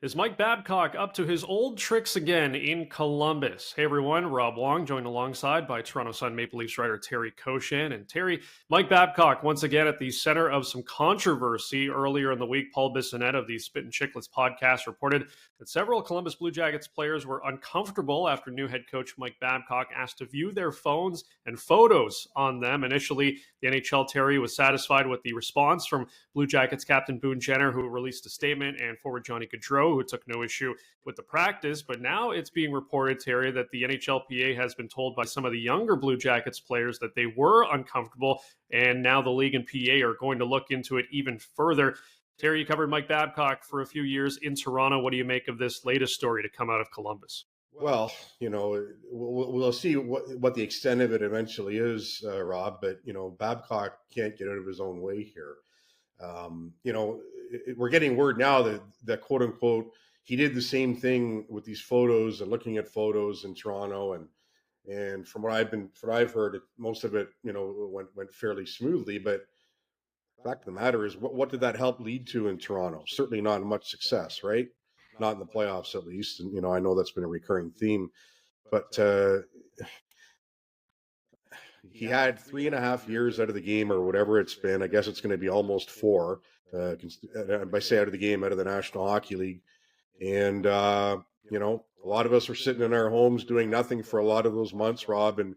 Is Mike Babcock up to his old tricks again in Columbus? Hey everyone, Rob Wong joined alongside by Toronto Sun Maple Leafs writer Terry Koshan. And Terry, Mike Babcock once again at the center of some controversy. Earlier in the week, Paul Bissonnette of the Spit and Chicklets podcast reported that several Columbus Blue Jackets players were uncomfortable after new head coach Mike Babcock asked to view their phones and photos on them. Initially, the NHL Terry was satisfied with the response from Blue Jackets captain Boone Jenner, who released a statement, and forward Johnny Gaudreau, who took no issue with the practice. But now it's being reported, Terry, that the NHLPA has been told by some of the younger Blue Jackets players that they were uncomfortable, and now the league and PA are going to look into it even further. Terry, you covered Mike Babcock for a few years in Toronto. What do you make of this latest story to come out of Columbus? Well, we'll see what the extent of it eventually is, Rob. But Babcock can't get out of his own way here. We're getting word now that quote unquote he did the same thing with these photos and looking at photos in Toronto, and from what I've heard, most of it went fairly smoothly. But the fact of the matter is, what did that help lead to in Toronto? Certainly not much success, right? Not in the playoffs, at least. And I know that's been a recurring theme, but he had 3.5 years out of the game, or whatever it's been. I guess it's going to be almost 4. By say out of the game, out of the National Hockey League. And, a lot of us were sitting in our homes doing nothing for a lot of those months, Rob. And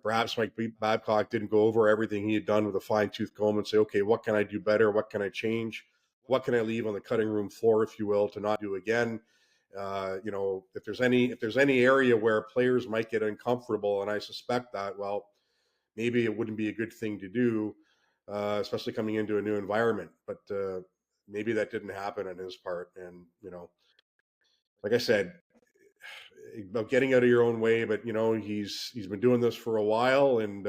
perhaps Mike Babcock didn't go over everything he had done with a fine-tooth comb and say, okay, what can I do better? What can I change? What can I leave on the cutting room floor, if you will, to not do again? If there's any area where players might get uncomfortable, and I suspect that, well, maybe it wouldn't be a good thing to do, especially coming into a new environment. But maybe that didn't happen on his part. And, like I said, about getting out of your own way, but, he's been doing this for a while. And,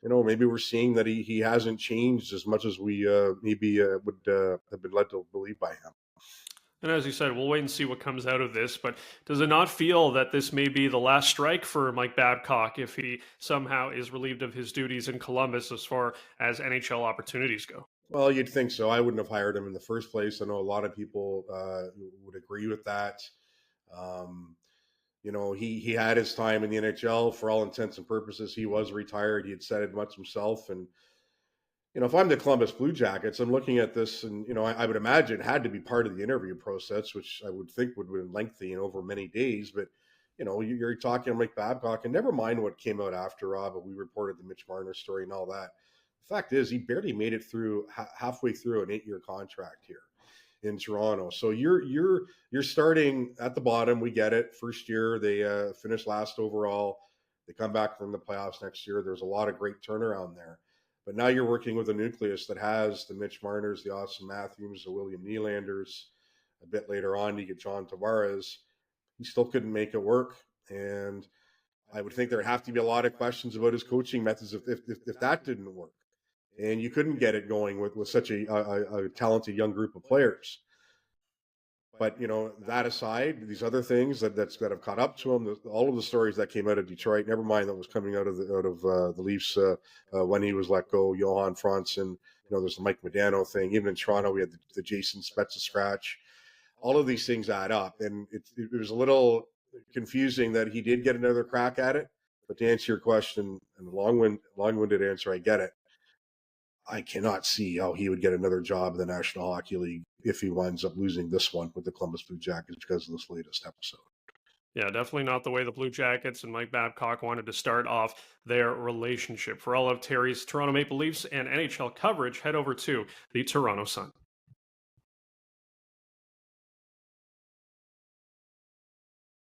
maybe we're seeing that he hasn't changed as much as we maybe would have been led to believe by him. And as you said, we'll wait and see what comes out of this. But does it not feel that this may be the last strike for Mike Babcock if he somehow is relieved of his duties in Columbus as far as NHL opportunities go? Well, you'd think so. I wouldn't have hired him in the first place. I know a lot of people would agree with that. He had his time in the NHL. For all intents and purposes, he was retired. He had said it much himself. And if I'm the Columbus Blue Jackets, I'm looking at this, and I would imagine it had to be part of the interview process, which I would think would have been lengthy and over many days. But you're talking Mike Babcock, and never mind what came out after, Rob. But we reported the Mitch Marner story and all that. The fact is, he barely made it through halfway through an 8-year contract here in Toronto. So you're starting at the bottom. We get it. First year they finished last overall. They come back from the playoffs next year. There's a lot of great turnaround there. But now you're working with a nucleus that has the Mitch Marners, the Austin Matthews, the William Nylanders. A bit later on, you get John Tavares. He still couldn't make it work. And I would think there'd have to be a lot of questions about his coaching methods if that didn't work. And you couldn't get it going with such a talented young group of players. But, that aside, these other things that have caught up to him, all of the stories that came out of Detroit, never mind that was coming out of the Leafs when he was let go, Johan Franzen, there's the Mike Modano thing. Even in Toronto, we had the Jason Spezza scratch. All of these things add up. And it was a little confusing that he did get another crack at it. But to answer your question, and long-winded answer, I get it. I cannot see how he would get another job in the National Hockey League if he winds up losing this one with the Columbus Blue Jackets because of this latest episode. Yeah, definitely not the way the Blue Jackets and Mike Babcock wanted to start off their relationship. For all of Terry's Toronto Maple Leafs and NHL coverage, head over to the Toronto Sun.